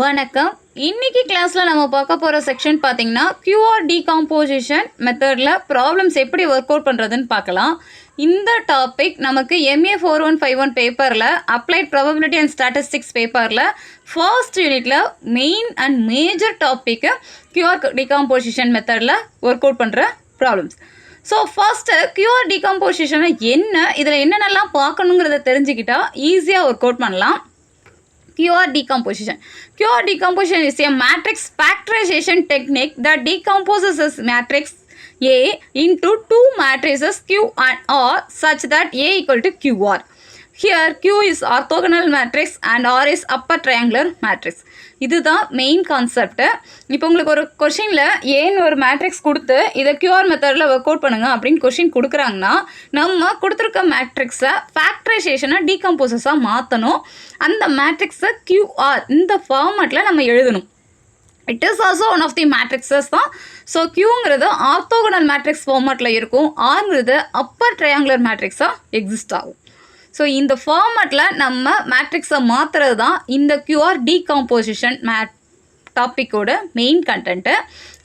வணக்கம். இன்னைக்கு கிளாஸ்ல நம்ம பார்க்க போற செக்ஷன் பாத்தீங்கன்னா QR Decomposition மெத்தட்ல ப்ராப்ளம்ஸ் எப்படி ஒர்க் அவுட் பண்றதுன்னு பார்க்கலாம். இந்த டாபிக் நமக்கு MA 4151 பேப்பர்ல அப்ளைட் ப்ராபபிலிட்டி அண்ட் ஸ்டாட்டிஸ்டிக்ஸ் பேப்பர்ல ஃபர்ஸ்ட் யூனிட்ல main and major topic QR Decomposition மெத்தட்ல ஒர்க் அவுட் பண்ற problems. So first QR Decomposition என்ன, இதில் என்னென்னலாம் பார்க்கணுங்கிறத தெரிஞ்சுக்கிட்டா ஈஸியாக ஒர்க் அவுட் பண்ணலாம். QR Decomposition. QR Decomposition is a matrix factorisation technique that decomposes a matrix A into two matrices Q and R such that A equal to QR. Here Q is orthogonal matrix and R is upper triangular matrix. இதுதான் main concept. இப்போ உங்களுக்கு ஒரு கொஷினில் ஏன்னு ஒரு matrix கொடுத்து இதை QR மெத்தடில் ஒர்க் அவுட் பண்ணுங்க அப்படின்னு கொஷின் கொடுக்குறாங்கன்னா நம்ம கொடுத்துருக்க மேட்ரிக்ஸை ஃபேக்டரைசேஷனை டீகம்போசஸாக மாற்றணும். அந்த மேட்ரிக்ஸை QR இந்த ஃபார்மேட்டில் நம்ம எழுதணும். It is also one of the matrices தான். ஸோ Qங்கிறது ஆர்த்தோகனல் மேட்ரிக்ஸ் ஃபார்மேட்டில் இருக்கும், Rங்கிறது அப்பர் ட்ரையாங்குலர் மேட்ரிக்ஸாக எக்ஸிஸ்ட் ஆகும். ஸோ இந்த ஃபார்மேட்டில் நம்ம மேட்ரிக்ஸை மாற்றுறது தான் இந்த QR Decomposition டாப்பிக்கோட மெயின் கண்டென்ட்டு.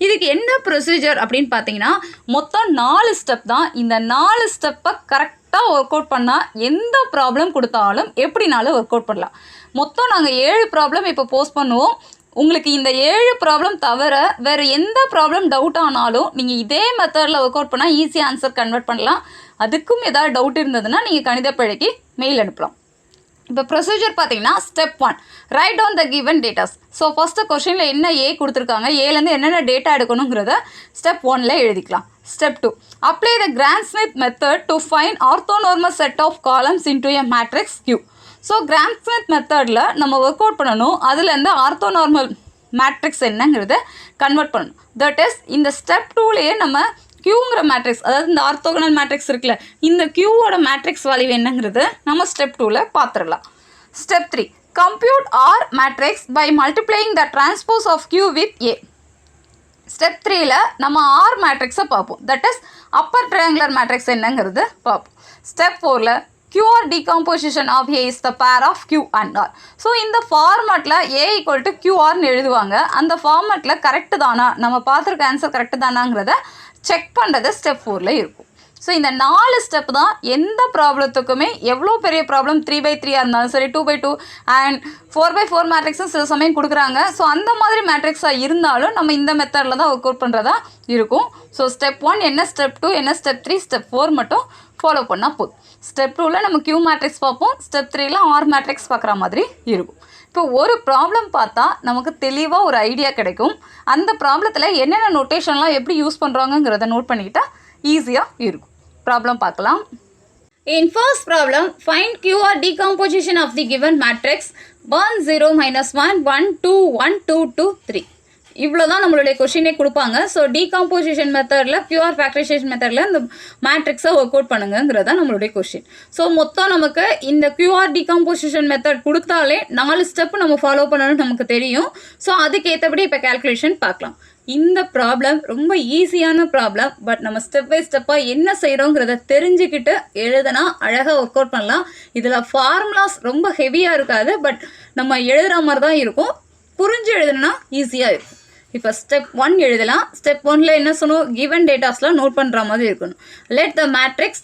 இதுக்கு என்ன ப்ரொசீஜர் அப்படின்னு பார்த்தீங்கன்னா மொத்தம் 4 ஸ்டெப் தான். இந்த 4 ஸ்டெப்பை கரெக்டாக ஒர்க் அவுட் பண்ணால் எந்த ப்ராப்ளம் கொடுத்தாலும் எப்படினாலும் ஒர்க் அவுட் பண்ணலாம். மொத்தம் நாங்கள் 7 ப்ராப்ளம் இப்போ போஸ்ட் பண்ணுவோம். உங்களுக்கு இந்த 7 ப்ராப்ளம் தவிர வேறு எந்த ப்ராப்ளம் டவுட் ஆனாலும் நீங்கள் இதே மெத்தடில் ஒர்க் அவுட் பண்ணால் ஈஸியாக ஆன்சர் கன்வெர்ட் பண்ணலாம். அதுக்கும் ஏதாவது டவுட் இருந்ததுன்னா நீங்கள் KanithaPezhaiக்கு மெயில் அனுப்பலாம். இப்போ ப்ரொசீஜர் பார்த்தீங்கன்னா step 1 write down the given datas. So first கொஷினில் என்ன ஏ கொடுத்துருக்காங்க, ஏலேருந்து என்னென்ன டேட்டா எடுக்கணுங்கிறத ஸ்டெப் 1ல் எழுதிக்கலாம். Step 2 apply the Gram Schmidt method to find orthonormal set of columns into a matrix Q. So Gram Schmidt மெத்தடில் நம்ம ஒர்க் அவுட் பண்ணணும். அதுலேருந்து ஆர்த்தோனார்மல் மேட்ரிக்ஸ் என்னங்கிறத கன்வெர்ட் பண்ணணும். தட் இஸ் இந்த ஸ்டெப் 2லேயே நம்ம Qங்கிற மேட்ரிக்ஸ், அதாவது இந்த ஆர்த்தோகனல் மேட்ரிக்ஸ் இருக்குல்ல, இந்த Qவோட மேட்ரிக்ஸ் வேல்யூ என்னங்கிறது நம்ம ஸ்டெப் 2ல் பார்த்துடலாம். Step 3 compute R matrix by multiplying the transpose of Q with A. Step 3ல் நம்ம R மேட்ரிக்ஸை பார்ப்போம். That is upper triangular matrix என்னங்கிறது பார்ப்போம். ஸ்டெப் 4ல் QR Decomposition of A is the pair of Q and R. So இந்த ஃபார்மேட்டில் A equal to QRன்னு எழுதுவாங்க. அந்த ஃபார்மேட்டில் கரெக்டு தானா, நம்ம பார்த்துருக்க ஆன்சர் கரெக்டு தானாங்கிறத செக் பண்ணுறது ஸ்டெப் 4ல் இருக்கும். ஸோ இந்த 4 ஸ்டெப் தான் எந்த ப்ராப்ளத்துக்குமே, எவ்வளோ பெரிய ப்ராப்ளம் 3x3 இருந்தாலும் சரி, 2x2 அண்ட் 4x4 மேட்ரிக்ஸும் சில சமயம் கொடுக்குறாங்க. ஸோ அந்த மாதிரி மேட்ரிக்ஸாக இருந்தாலும் நம்ம இந்த மெத்தடில் தான் ஒர்க் அவுட் பண்ணுறதா இருக்கும். ஸோ ஸ்டெப் 1 என்ன, ஸ்டெப் 2 என்ன, ஸ்டெப் 3, ஸ்டெப் 4 மட்டும் ஃபாலோ பண்ணால் போதும். ஸ்டெப் 2ல் நம்ம Q மேட்ரிக்ஸ் பார்ப்போம், ஸ்டெப் 3ல் R மேட்ரிக்ஸ் பார்க்குற மாதிரி இருக்கும். இப்போ ஒரு ப்ராப்ளம் பார்த்தா நமக்கு தெளிவாக ஒரு ஐடியா கிடைக்கும். அந்த ப்ராப்ளத்தில் என்னென்ன நோட்டேஷன்லாம் எப்படி யூஸ் பண்ணுறாங்கிறத நோட் பண்ணிக்கிட்டால் ஈஸியாக இருக்கும். ப்ராப்ளம் பார்க்கலாம். In first problem, find QR decomposition of the given matrix 1 0 -1 1 2 1 2 2 3. இவ்வளோ தான் நம்மளுடைய கொஷினே கொடுப்பாங்க. ஸோ டீகாம்போசிஷன் மெத்தடில் QR ஃபேக்டரைசேஷன் மெத்தடில் இந்த மேட்ரிக்ஸை ஒர்க் அவுட் பண்ணுங்கிறது தான் நம்மளுடைய கொஷின். ஸோ மொத்தம் நமக்கு இந்த QR டீகாம்போசிஷன் மெத்தட் கொடுத்தாலே 4 ஸ்டெப்பு நம்ம ஃபாலோ பண்ணணும்னு நமக்கு தெரியும். ஸோ அதுக்கேற்றபடி இப்போ கேல்குலேஷன் பார்க்கலாம். இந்த ப்ராப்ளம் ரொம்ப ஈஸியான ப்ராப்ளம். பட் நம்ம ஸ்டெப் பை ஸ்டெப்பாக என்ன செய்கிறோங்கிறத தெரிஞ்சுக்கிட்டு எழுதுனா அழகாக ஒர்க் அவுட் பண்ணலாம். இதில் ஃபார்முலாஸ் ரொம்ப ஹெவியாக இருக்காது, பட் நம்ம எழுதுகிற மாதிரி தான் இருக்கும். புரிஞ்சு எழுதுனா ஈஸியாக இருக்கும். இப்போ ஸ்டெப் 1 எழுதலாம். ஸ்டெப் 1ல் என்ன சொன்னோம், கிவன் டேட்டாஸ்லாம் நோட் பண்ணுற மாதிரி இருக்கணும். லெட் த மேட்ரிக்ஸ்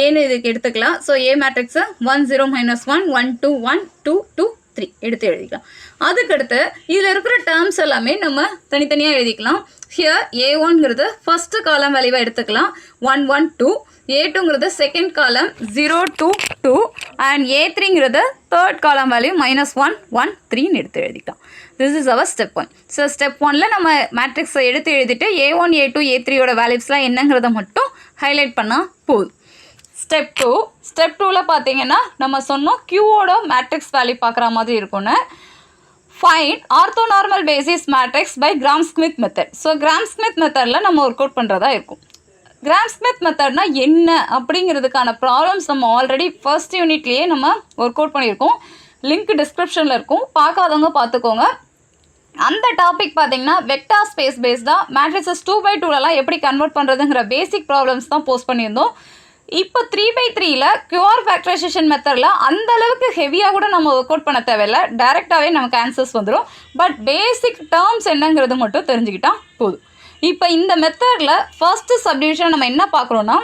ஏன்னு இதுக்கு எடுத்துக்கலாம். ஸோ ஏ மேட்ரிக்ஸை 1 0 -1 1 2 1 2 2 3 எடுத்து எழுதிக்கலாம். அதுக்கடுத்து இதில் இருக்கிற டேர்ம்ஸ் எல்லாமே நம்ம தனித்தனியாக எழுதிக்கலாம். ஹியர் A1ங்கிறது ஃபஸ்ட்டு காலம் வேல்யூவாக எடுத்துக்கலாம் 1 1 2, A2ங்கிறது செகண்ட் காலம் 0 2 2 அண்ட் A3ங்கிறது தேர்ட் காலம் வேல்யூ -1 1 3ன்னு எடுத்து எழுதிக்கலாம். This is our step 1. So step 1ல் நம்ம மேட்ரிக்ஸை எடுத்து எழுதிட்டு A1 A2 A3யோட வேல்யூஸ்லாம் என்னங்கிறத மட்டும் ஹைலைட் பண்ணால் போதும். ஸ்டெப் 2, ஸ்டெப் 2ல் பார்த்தீங்கன்னா நம்ம சொன்னோம் Qவோட மேட்ரிக்ஸ் வேல்யூ பார்க்குற மாதிரி இருக்கும்னு. Find orthonormal basis matrix by Gram Schmidt method. So Gram Schmidt மெத்தடில் நம்ம ஒர்க் அவுட் பண்ணுறதா இருக்கும். கிராம்-ஸ்மித் மெத்தட்னா என்ன அப்படிங்கிறதுக்கான ப்ராப்ளம்ஸ் நம்ம ஆல்ரெடி ஃபர்ஸ்ட் யூனிட்லேயே நம்ம ஒர்க் அவுட் பண்ணியிருக்கோம். லிங்க் டிஸ்கிரிப்ஷனில் இருக்கும், பார்க்காதவங்க பார்த்துக்கோங்க. அந்த டாபிக் பார்த்தீங்கன்னா வெக்டார் ஸ்பேஸ் பேஸ்டாக மேட்ரிக்ஸஸ் 2x2லலாம் எப்படி கன்வெர்ட் பண்ணுறதுங்கிற பேசிக் ப்ராப்ளம்ஸ் தான் போஸ்ட் பண்ணியிருந்தோம். இப்போ 3/3ல QR Factorisation மெத்தடில் அந்த அளவுக்கு ஹெவியாக கூட நம்ம ஒர்க் அவுட் பண்ண தேவையில்லை, டைரெக்டாகவே நமக்கு ஆன்சர்ஸ் வந்துடும். பட் பேசிக் டேர்ம்ஸ் என்னங்கிறது மட்டும் தெரிஞ்சுக்கிட்டால் போதும். இப்போ இந்த மெத்தடில் ஃபர்ஸ்ட்டு சப்டிவிஷன் நம்ம என்ன பார்க்குறோன்னா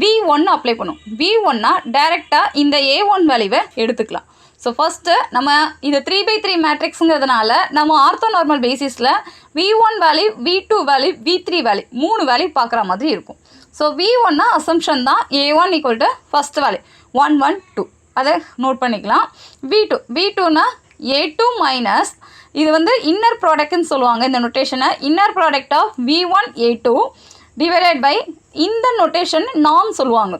V1 அப்ளை பண்ணும். V1னா டைரெக்டாக இந்த A1 வேல்யூவை எடுத்துக்கலாம். ஸோ ஃபஸ்ட்டு நம்ம இது 3/3 மேட்ரிக்ஸுங்கிறதுனால நம்ம ஆர்த்தோநார்மல் பேசிஸில் V1 value, V2 value, V3 value 3 value பார்க்குற மாதிரி இருக்கும். ஸோ V1னா அசம்ஷன் தான் A1 equal to first value 1 1 2, அதை நோட் பண்ணிக்கலாம். V2னா A2 மைனஸ் இது வந்து இன்னர் ப்ராடக்ட்னு சொல்லுவாங்க. இந்த நொட்டேஷனை inner product of V1 A2 divided by இந்த நொட்டேஷன் நாம் சொல்லுவாங்க,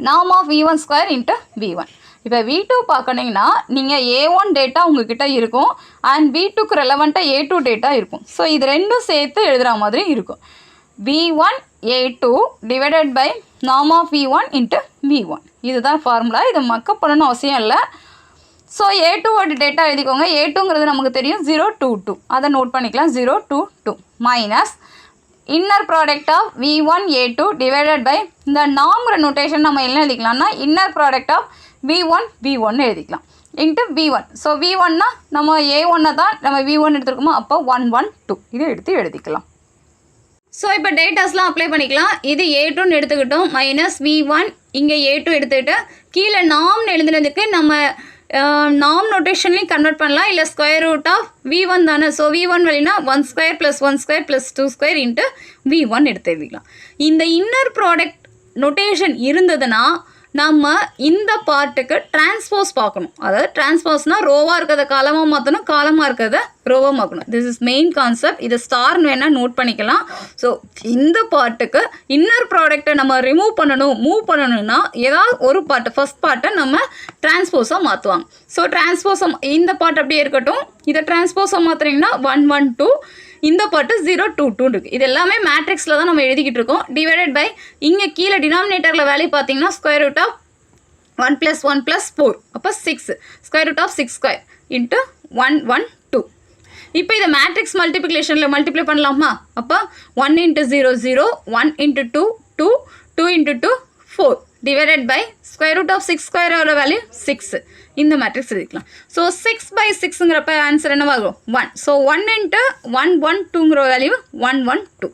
நாம் of V1 square into V1. இப்போ V2 பார்க்கணிங்கன்னா நீங்கள் A1 டேட்டா உங்ககிட்ட இருக்கும் அண்ட் V2க்கு ரெலவெண்ட்டாக A2 டேட்டா இருக்கும். ஸோ இது ரெண்டும் சேர்த்து எழுதுகிற மாதிரி இருக்கும். V1 A2 டிவைடட் பை நாம் ஆஃப் V1 இன்ட்டு V1. இதுதான் ஃபார்முலா. இது மக்கப் பண்ணணும் அவசியம் இல்லை. ஸோ A2ஓட டேட்டா எழுதிக்கோங்க. A2ங்கிறது நமக்கு தெரியும் 0 2 2, அதை நோட் பண்ணிக்கலாம். 0 2 2 minus inner product of V1 A2 divided by இந்த நாம்ங்கிற நோட்டேஷன் நம்ம என்ன எழுதிக்கலாம்னா inner product of V1 V1 எழுதிக்கலாம் இன்ட்டு V1. ஸோ V1னா நம்ம A1 தான் நம்ம V1 எடுத்துருக்கோமோ, அப்போ 1 1 2 இதை எடுத்து எழுதிக்கலாம். ஸோ இப்போ டேட்டாஸ்லாம் அப்ளை பண்ணிக்கலாம். இது A2ன்னு எடுத்துக்கிட்டோம் மைனஸ் V1, இங்கே A2 எடுத்துக்கிட்டு கீழே நாம்னு எழுதுனதுக்கு நம்ம நாம் நோட்டேஷன்லையும் கன்வெர்ட் பண்ணலாம், இல்லை ஸ்கொயர் ரூட் ஆஃப் V1 தானே. So V1 வேலைனா 1 square plus 1 square plus 2 square into V1 எடுத்து எழுதிக்கலாம். இந்த இன்னர் ப்ராடக்ட் நொட்டேஷன் இருந்ததுன்னா நம்ம இந்த பார்ட்டுக்கு டிரான்ஸ்போஸ் பார்க்கணும். அதாவது டிரான்ஸ்போஸ்னால் ரோவாக இருக்கிறத காலமாக மாற்றணும், காலமாக இருக்கிறத ரோவாக மாற்றணும். This is main concept. இதை ஸ்டார்னு வேணால் நோட் பண்ணிக்கலாம். ஸோ இந்த பார்ட்டுக்கு இன்னர் ப்ராடக்டை நம்ம மூவ் பண்ணணும்னா ஏதாவது ஒரு பார்ட்டு ஃபஸ்ட் பார்ட்டை நம்ம டிரான்ஸ்போஸாக மாற்றுவாங்க. ஸோ டிரான்ஸ்போஸை இந்த பார்ட் அப்படியே இருக்கட்டும், இதை டிரான்ஸ்போஸாக மாற்றுறீங்கன்னா 1 1 2, இந்த பார்ட்டு 0 2 2 இருக்குது. இது எல்லாமே மேட்ரிக்ஸில் தான் நம்ம எழுதிக்கிட்டு இருக்கோம். டிவைடட் பை இங்கே கீழே டினாமினேட்டரில் வேல்யூ பார்த்தீங்கன்னா ஸ்கொயர் ரூட் ஆஃப் 1 + 1 + 4, அப்போ 6 square root of 6 square into 1 1 2. இப்போ இதை மேட்ரிக்ஸ் மல்டிப்ளிகேஷனில் மல்டிப்ளை பண்ணலாமா? அப்போ 1 × 0 0, 1 × 2 2, 2 × 2 4 divided by square root of 6 ஸ்கொயரோட வேல்யூ 6. இந்த மேட்ரிக்ஸ் எழுதிக்கலாம். ஸோ 6/6ங்கிறப்ப ஆன்சர் என்னவாகும் 1. ஸோ 1 × 1 1 2ங்கிற வேல்யூ 1 1 2.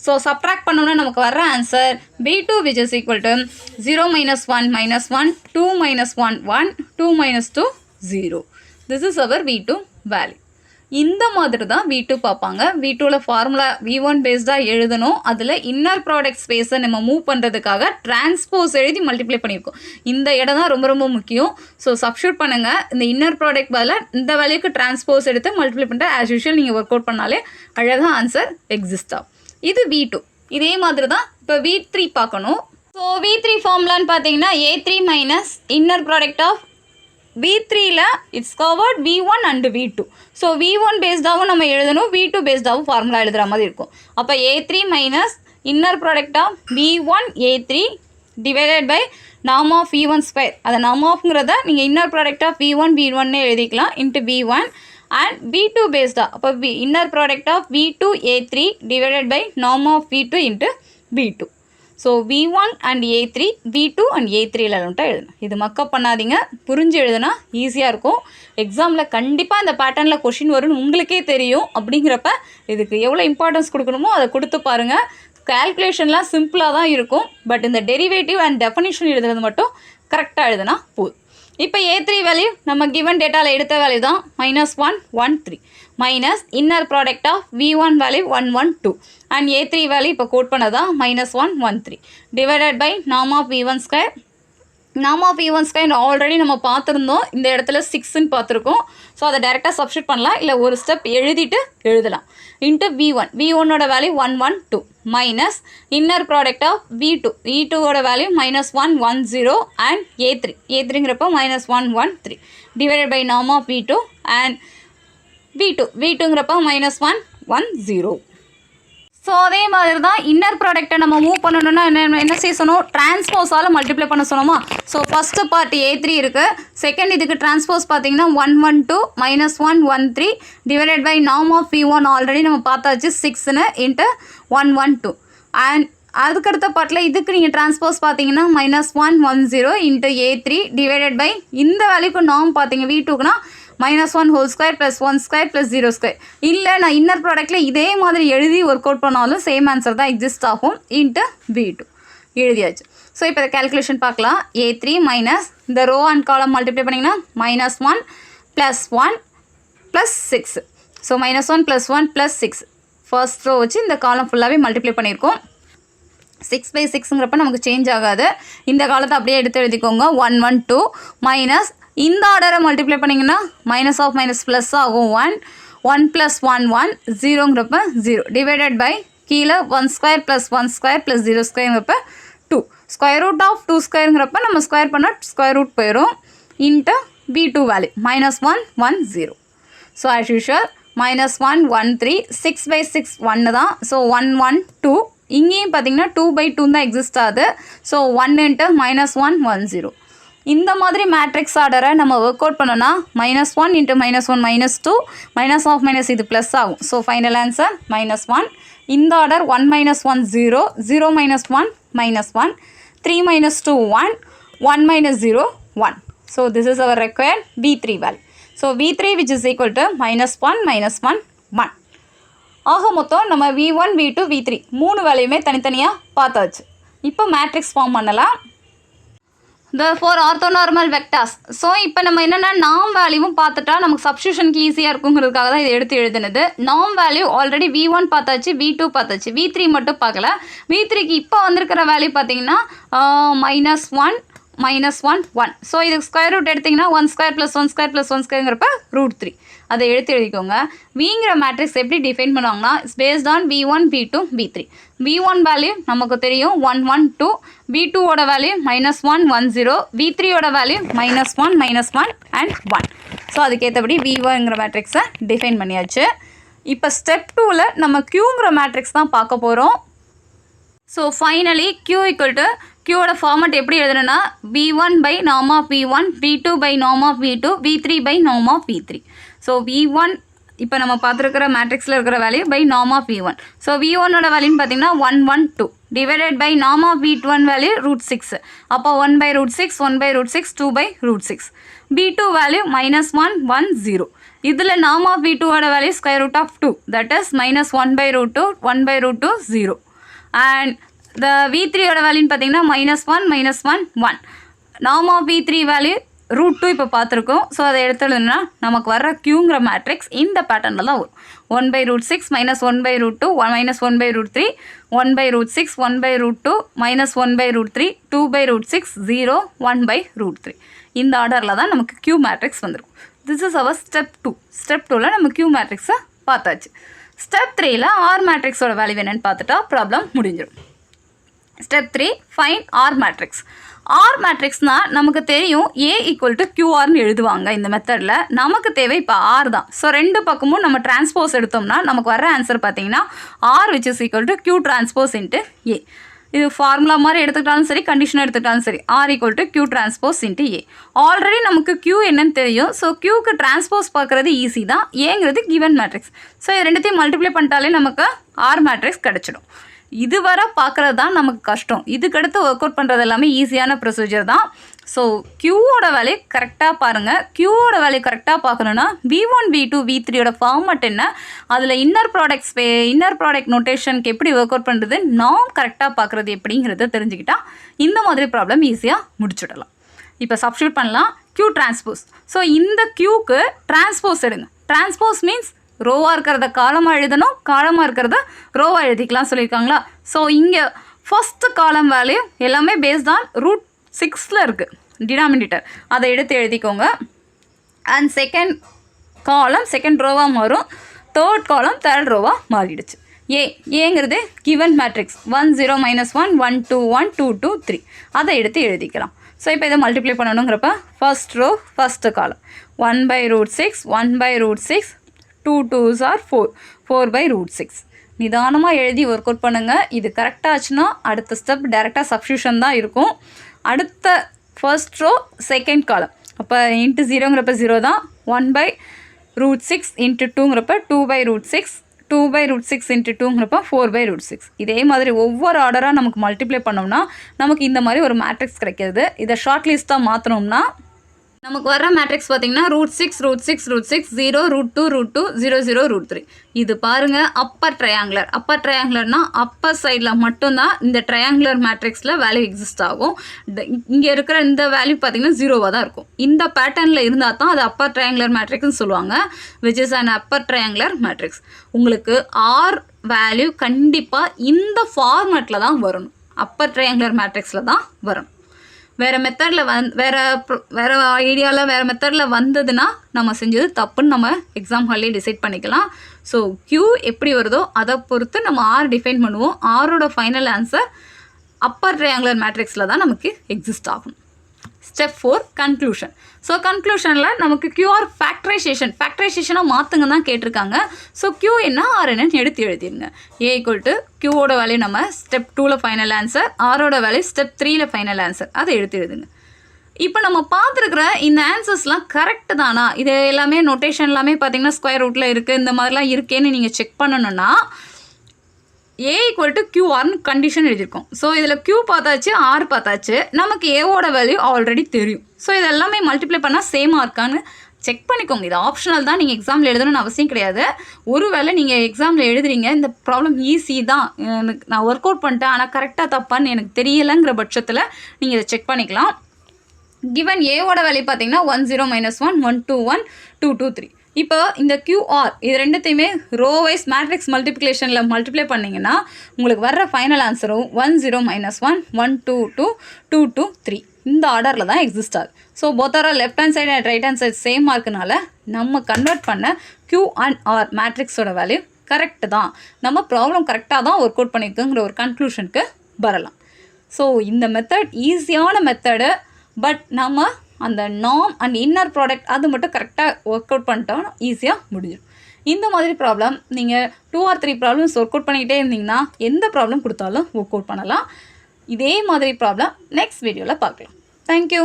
ஸோ சப்ட்ராக்ட் பண்ணோம்னா நமக்கு வர்ற answer B2 which is equal to 0 - 1 - 1 2 - 1 1 2 - 2 0. This is our V2 value. இந்த மாதிரி தான் V2 பார்ப்பாங்க. V2ல ஃபார்முலா V1 பேஸ்டாக எழுதணும். அதில் இன்னர் ப்ராடக்ட் ஸ்பேஸை நம்ம மூவ் பண்ணுறதுக்காக டிரான்ஸ்போஸ் எழுதி மல்டிப்ளை பண்ணியிருக்கோம். இந்த இடம் தான் ரொம்ப ரொம்ப முக்கியம். ஸோ சப்ஸ்டியூட் பண்ணுங்கள். இந்த இன்னர் ப்ராடக்ட் பதில் இந்த வேல்யூக்கு டிரான்ஸ்போஸ் எடுத்து மல்டிப்ளை பண்ணிட்டு ஆஸ் யூஷுவல் நீங்கள் ஒர்க் அவுட் பண்ணாலே அழகாக ஆன்சர் எக்ஸிஸ்ட் ஆகும். இது V2. இதே மாதிரி தான் இப்போ V3 பார்க்கணும். ஸோ V3 ஃபார்முலான்னு பார்த்தீங்கன்னா A3 minus inner product of V3ல it's covered V1 and V2. So V1 பேஸ்டாகவும் நம்ம எழுதணும், V2 பேஸ்டாகவும் ஃபார்முலா எழுதுகிற மாதிரி இருக்கும். அப்போ A3 minus inner product of V1 A3 divided by நாம் ஆஃப் V1 ஸ்கொயர். அதை நாம் ஆஃப்ங்கிறத நீங்கள் inner product of V1 V1 எழுதிக்கலாம் இன்ட்டு V1 அண்ட் V2 பேஸ்டாக. அப்போ inner product of V2 A3 divided by நாம் of V2 into V2. So V1 and A3, V2 and A3ல எழுதணும். இது மக்கப் பண்ணாதீங்க, புரிஞ்சு எழுதுனா ஈஸியாக இருக்கும். எக்ஸாமில் கண்டிப்பாக இந்த பேட்டர்னில் கொஷின் வரும்னு உங்களுக்கே தெரியும். அப்படிங்கிறப்ப இதுக்கு எவ்வளோ இம்பார்ட்டன்ஸ் கொடுக்கணுமோ அதை கொடுத்து பாருங்கள். கால்குலேஷன்லாம் சிம்பிளாக தான் இருக்கும். பட் இந்த டெரிவேட்டிவ் அண்ட் டெஃபனிஷன் எழுதுறது மட்டும் கரெக்டாக எழுதுனா போதும். இப்போ A3 வேல்யூ நம்ம கிவன் டேட்டாவில் எடுத்த வேல்யூ தான் -1 1 3 minus inner product of V1 value 1 1 2 and A3 value இப்போ கோட் பண்ணதான் -1 1 3 டிவைடட் பை நாம் ஆஃப் V1 ஸ்கொயர். நாம் ஆஃப் V1 ஸ்கொயர் ஆல்ரெடி நம்ம பார்த்துருந்தோம். இந்த இடத்துல 6ன்னு பார்த்துருக்கோம். ஸோ அதை டேரெக்டாக சப்ஸ்டியூட் பண்ணலாம், இல்லை ஒரு ஸ்டெப் எழுதிட்டு எழுதலாம். இன்ட்டு V1ஓட value 1 1 2 minus inner product of V2ஓட வேல்யூ -1 1 0 அண்ட் A3ங்கிறப்போ -1 1 3 டிவைடட் பை நாம் ஆஃப் V2 அண்ட் V2ங்கிறப்போ -1 1 0. ஸோ அதே மாதிரி தான் இன்னர் ப்ராடக்டை நம்ம மூவ் பண்ணணும்னா என்ன செய்ய சொன்னோம், டிரான்ஸ்போஸால் மல்டிப்ளை பண்ண சொன்னோமா. ஸோ ஃபஸ்ட்டு பார்ட் A3 இருக்குது, செகண்ட் இதுக்கு டிரான்ஸ்போஸ் பார்த்தீங்கன்னா 1 1 2 -1 1 3 டிவைடட் பை நாம் ஆஃப் V1 ஆல்ரெடி நம்ம பார்த்தாச்சு 6ன்னு இன்ட்டு 1 1 2 அண்ட் அதுக்கடுத்த பார்ட்டில் இதுக்கு நீங்கள் டிரான்ஸ்போஸ் பார்த்தீங்கன்னா -110 இன்ட்டு A3 டிவைடட் பை இந்த வேல்யூக்கு நாம் பார்த்தீங்க V2க்குனா -1 whole square plus 1 square plus 0 square. இல்லை நான் இன்னர் ப்ராடக்ட்டில் இதே மாதிரி எழுதி ஒர்க் அவுட் பண்ணாலும் சேம் ஆன்சர் தான் எக்ஸிஸ்ட் ஆகும் இன்ட்டு V2 எழுதியாச்சு. ஸோ இப்போ கேல்குலேஷன் பார்க்கலாம். A3 மைனஸ் இந்த ரோ அண்ட் காலம் மல்டிப்ளை பண்ணிங்கன்னா -1 + 1 + 6. ஸோ -1 + 1 + 6 ஃபர்ஸ்ட் ரோ வச்சு இந்த காலம் ஃபுல்லாகவே மல்டிப்ளை பண்ணியிருக்கோம். 6/6ங்கிறப்ப நமக்கு சேஞ்ச் ஆகாது. இந்த காலத்தை அப்படியே எடுத்து எழுதிக்கோங்க. 1 1 2 மைனஸ் இந்த ஆர்டரை மல்டிப்ளை பண்ணிங்கன்னா மைனஸ் ஆஃப் மைனஸ் ப்ளஸ் ஆகும் 1 1 + 1 1 0ங்கிறப்ப 0 டிவைடட் பை கீழே 1 ஸ்கொயர் ப்ளஸ் 1 ஸ்கொயர் ப்ளஸ் 0 ஸ்கொயருங்கிறப்ப 2 ஸ்கொயர் ரூட் ஆஃப் 2 ஸ்கொயருங்கிறப்ப நம்ம ஸ்கொயர் பண்ணால் ஸ்கொயர் ரூட் போயிடும் into V2 value -1 1 0. So as usual -1 1 3 6/6 1 தான். ஸோ 1 1 2 இங்கேயும் பார்த்தீங்கன்னா 2/2 தான் எக்ஸிஸ்ட் ஆகுது. So 1 into -1 1 0. இந்த மாதிரி மேட்ரிக்ஸ் ஆர்டரை நம்ம ஒர்க் அவுட் பண்ணோன்னா -1 இன்ட்டு -1 -2 மைனஸ் ஆஃப் மைனஸ் இது ப்ளஸ் ஆகும். So final answer -1. இந்த order 1 - 1 0 0 - 1 -1 3 - 2 1 1 - 0 1. So this is our required V3 value. So V3 which is equal to -1 -1 1. ஆக மொத்தம் நம்ம V1 V2 V3 மூணு வேல்யூமே தனித்தனியாக பார்த்தாச்சு. இப்போ மேட்ரிக்ஸ் ஃபார்ம் பண்ணலாம். The 4 orthonormal vectors. ஸோ இப்போ நம்ம என்னென்னா நாம் வேல்யூவும் பார்த்துட்டா நமக்கு சப்ஸ்டியூஷனுக்கு ஈஸியாக இருக்குங்கிறதுக்காக தான் இதை எடுத்து எழுதுனது. நாம் வேல்யூ ஆல்ரெடி V1 பார்த்தாச்சு, V2 பார்த்தாச்சு, V3 மட்டும் பார்க்கல. V3க்கு இப்போ வந்திருக்கிற வேல்யூ பார்த்தீங்கன்னா -1 -1 1. ஸோ இதுக்கு ஸ்கொயர் ரூட் எடுத்திங்கன்னா 1 ஸ்கொயர் ப்ளஸ் 1 ஸ்கொயர் ப்ளஸ் 1 ஸ்கொயருங்கிறப்ப √3. அதை எடுத்து எழுதிக்கோங்க. விங்கிற மேட்ரிக்ஸ் எப்படி டிஃபைன் பண்ணுவாங்கன்னா based on V1 V2 V3. V1 value நமக்கு தெரியும் 1 1 2, V2ஓட வேல்யூ -1 1 0, V3ஓட வேல்யூ -1 -1 and 1. ஸோ அதுக்கேற்றபடி V1ங்கிற மேட்ரிக்ஸை டிஃபைன் பண்ணியாச்சு. இப்போ ஸ்டெப் 2ல் நம்ம Qங்கிற மேட்ரிக்ஸ் தான் பார்க்க போகிறோம். So finally Q equal to Qவோட ஃபார்மட் எப்படி எழுதுனா V1 by norm of V1, V2 by norm of V2, V3 by norm of V3. So V1 இப்போ நம்ம பார்த்துருக்கிற மேட்ரிக்ஸில் இருக்கிற value by norm of V1. So V1ஓட வேல்யூன்னு பார்த்தீங்கன்னா 1 1 2 divided by norm of V1 value √6. அப்போ 1/√6 1/√6 2/√6. V2 value -1 1 0. இதில் norm of V2ஓட வேல்யூ square root of 2, that is -1/√2 1/√2 0. And the V3ஓட வேல்யூன்னு பார்த்தீங்கன்னா -1 -1 1. norm of V3 வேல்யூ √2 இப்போ பார்த்துருக்கோம். ஸோ அதை எடுத்துனா நமக்கு வர்ற Qங்கிற மேட்ரிக்ஸ் இந்த பேட்டர்னில் தான் வரும். 1/√6 -1/√2 -1/√3 1/√6 1/√2 -1/√3 2/√6 0 1/√3. இந்த ஆர்டரில் தான் நமக்கு Q மேட்ரிக்ஸ் வந்துருக்கும். This is our step 2. Step 2ல் நம்ம Q மேட்ரிக்ஸை பார்த்தாச்சு. ஸ்டெப் 3ல் R மேட்ரிக்ஸோட வேல்யூ என்னென்னு பார்த்துட்டா ப்ராப்ளம் முடிஞ்சிடும். Step 3 find R matrix. R மேட்ரிக்ஸ்னால் நமக்கு தெரியும் A = QR எழுதுவாங்க இந்த மெத்தடில். நமக்கு தேவை இப்போ R தான். ஸோ ரெண்டு பக்கமும் நம்ம டிரான்ஸ்போஸ் எடுத்தோம்னா நமக்கு வர ஆன்சர் பார்த்தீங்கன்னா R which is equal to Q transpose into A. இது ஃபார்முலா மாதிரி எடுத்துக்கிட்டாலும் சரி, கண்டிஷன் எடுத்துக்கிட்டாலும் சரி, R = Q transpose into A. Already நமக்கு Q என்னன்னு தெரியும். ஸோ Qக்கு டிரான்ஸ்போஸ் பார்க்குறது ஈஸி தான். ஏங்கிறது கிவன் மேட்ரிக்ஸ். ஸோ இது ரெண்டுத்தையும் மல்டிப்ளை பண்ணிட்டாலே நமக்கு R மேட்ரிக்ஸ் கிடச்சிடும். இதுவரை பார்க்குறது தான் நமக்கு கஷ்டம். இதுக்கடுத்து ஒர்க் அவுட் பண்ணுறது எல்லாமே ஈஸியான ப்ரொசீஜர் தான். ஸோ Qவோட வேல்யூ கரெக்டாக பாருங்கள். Qவோட வேல்யூ கரெக்டாக பார்க்கணுன்னா V1 V2 V3யோட ஃபார்மட் என்ன, அதில் இன்னர் ப்ராடக்ட் நோட்டேஷனுக்கு எப்படி ஒர்க் அவுட் பண்ணுறது, நாம் கரெக்டாக பார்க்குறது எப்படிங்கிறத தெரிஞ்சுக்கிட்டா இந்த மாதிரி ப்ராப்ளம் ஈஸியாக முடிச்சுடலாம். இப்போ சப்ஸ்டியூட் பண்ணலாம். Q transpose. ஸோ இந்த Qக்கு டிரான்ஸ்போஸ் எடுங்க. டிரான்ஸ்போஸ் மீன்ஸ் ரோவாக இருக்கிறத காலமாக எழுதணும், காலமாக இருக்கிறத ரோவாக எழுதிக்கலாம் சொல்லியிருக்காங்களா. ஸோ இங்கே ஃபஸ்ட்டு காலம் வேல்யூ எல்லாமே பேஸ்ட் ஆன் √6ல் இருக்குது டினாமினேட்டர். அதை எடுத்து எழுதிக்கோங்க. அண்ட் செகண்ட் காலம் செகண்ட் ரோவாக மாறும், தேர்ட் காலம் தேர்ட் ரோவாக மாறிடுச்சு. ஏங்கிறது கிவன் மேட்ரிக்ஸ் 1 0 -1 1 2 1 2 2 3. அதை எடுத்து எழுதிக்கலாம். ஸோ இப்போ இதை மல்டிப்ளை பண்ணணுங்கிறப்ப first row first column 1/√6 1/√6 2 2s are 4 4/√6. நிதானமாக எழுதி ஒர்க் அவுட் பண்ணுங்கள். இது கரெக்டாக ஆச்சுன்னா அடுத்த ஸ்டெப் டேரெக்டாக சப்ஸ்டியூஷன் தான் இருக்கும். அடுத்த ஃபர்ஸ்ட் ரோ செகண்ட் காலம் அப்போ இன்ட்டு 0ங்கிறப்ப 0 தான். 1/√6 இன்ட்டு 2ங்கிறப்ப 2/√6 2/√6 into 2ங்கிறப்ப 4/√6. இதே மாதிரி ஒவ்வொரு ஆர்டராக நமக்கு மல்டிப்ளை பண்ணோம்னா நமக்கு இந்த மாதிரி ஒரு மேட்ரிக்ஸ் கிடைக்கிது. இதை ஷார்ட் லிஸ்ட்டாக மாற்றினோம்னா நமக்கு வர மேட்ரிக்ஸ் பார்த்தீங்கன்னா √6 √6 √6 0 √2 √2 0 0 √3. இது பாருங்கள் அப்பர் ட்ரையாங்குலர். அப்பர் ட்ரையாங்குலர்னா அப்பர் சைடில் மட்டும்தான் இந்த ட்ரையாங்குலர் மேட்ரிக்ஸில் வேல்யூ எக்ஸிஸ்ட் ஆகும். இங்கே இருக்கிற இந்த வேல்யூ பார்த்தீங்கன்னா 0வாக தான் இருக்கும். இந்த பேட்டர்னில் இருந்தால் தான் அது அப்பர் ட்ரையாங்குலர் மேட்ரிக்ஸ்னு சொல்லுவாங்க, which is an Appar triangular matrix. உங்களுக்கு ஆர் வேல்யூ கண்டிப்பாக இந்த ஃபார்மேட்டில் தான் வரணும், அப்பர் ட்ரையாங்குலர் மேட்ரிக்ஸில் தான் வரணும். வேறு மெத்தடில் வேறு ஐடியாவில் வேறு மெத்தடில் வந்ததுன்னா நம்ம செஞ்சது தப்புன்னு நம்ம எக்ஸாம் ஹால்லேயே டிசைட் பண்ணிக்கலாம். ஸோ Q எப்படி வருதோ அதை பொறுத்து நம்ம ஆர் டிஃபைன் பண்ணுவோம். ஆரோட ஃபைனல் ஆன்சர் அப்பர் ட்ரையாங்குலர் மேட்ரிக்ஸில் தான் நமக்கு எக்ஸிஸ்ட் ஆகும். Step 4 conclusion. ஸோ கன்க்ளூஷனில் நமக்கு QR ஃபேக்டரைசேஷனாக மாற்றுங்க தான் கேட்டிருக்காங்க. ஸோ Q என்ன ஆர் என்னன்னு எடுத்து எழுதிருங்க. A = Qவோட வேல்யூ நம்ம ஸ்டெப் 2ல் ஃபைனல் ஆன்சர், ஆரோட வேல்யூ ஸ்டெப் 3ல் ஃபைனல் ஆன்சர், அதை எடுத்து எழுதுங்க. இப்போ நம்ம பார்த்துருக்குற இந்த ஆன்சர்ஸ்லாம் கரெக்டு தானா, இது எல்லாமே நோட்டேஷன் எல்லாமே பார்த்தீங்கன்னா ஸ்கொயர் ரூட்டில் இருக்குது, இந்த மாதிரிலாம் இருக்கேன்னு நீங்கள் செக் பண்ணணுன்னா A = QR கண்டிஷன் எழுதியிருக்கோம். ஸோ இதில் Q பார்த்தாச்சு, R பார்த்தாச்சு, நமக்கு ஏவோட வேல்யூ ஆல்ரெடி தெரியும். ஸோ இதெல்லாமே மல்டிப்ளை பண்ணால் சேமாக இருக்கான்னு செக் பண்ணிக்கோங்க. இது ஆப்ஷனல் தான், நீங்கள் எக்ஸாமில் எழுதணும்னு அவசியம் கிடையாது. ஒருவேளை நீங்கள் எக்ஸாமில் எழுதுறீங்க, இந்த ப்ராப்ளம் ஈஸி தான், எனக்கு நான் ஒர்க் அவுட் பண்ணிட்டேன் ஆனால் கரெக்டாக தப்பான்னு எனக்கு தெரியலைங்கிற பட்சத்தில் நீங்கள் இதை செக் பண்ணிக்கலாம். கிவன் ஏவோட வேல்யூ பார்த்தீங்கன்னா 1 0 -1 1 2 1 2 2 3. இப்போ இந்த QR இது ரெண்டுத்தையுமே ரோ வைஸ் மேட்ரிக்ஸ் மல்டிப்ளிகேஷனில் மல்டிப்ளை பண்ணிங்கன்னா உங்களுக்கு வர்ற ஃபைனல் ஆன்சரும் 1 0 -1 1 2 2 2 2 3 இந்த ஆர்டரில் தான் எக்ஸிஸ்ட் ஆகுது. ஸோ போத்தார left hand side and right hand side same மார்க்குனால நம்ம கன்வெர்ட் பண்ண Q and R மேட்ரிக்ஸோட வேல்யூ கரெக்டு தான், நம்ம ப்ராப்ளம் கரெக்டாக தான் ஒர்க் அவுட் பண்ணியிருக்குங்கிற ஒரு கன்க்ளூஷனுக்கு வரலாம். ஸோ இந்த மெத்தட் ஈஸியான மெத்தடு, பட் நம்ம அந்த நார்ம் அண்ட் இன்னர் ப்ராடக்ட் அது மட்டும் கரெக்டாக ஒர்க் அவுட் பண்ணிட்டோம்னா ஈஸியாக முடிஞ்சிடும். இந்த மாதிரி ப்ராப்ளம் நீங்கள் 2 or 3 ப்ராப்ளம்ஸ் ஒர்க் அவுட் பண்ணிக்கிட்டே இருந்தீங்கன்னா எந்த ப்ராப்ளம் கொடுத்தாலும் ஒர்க் அவுட் பண்ணலாம். இதே மாதிரி ப்ராப்ளம் நெக்ஸ்ட் வீடியோவில் பார்க்கலாம். தேங்க்யூ.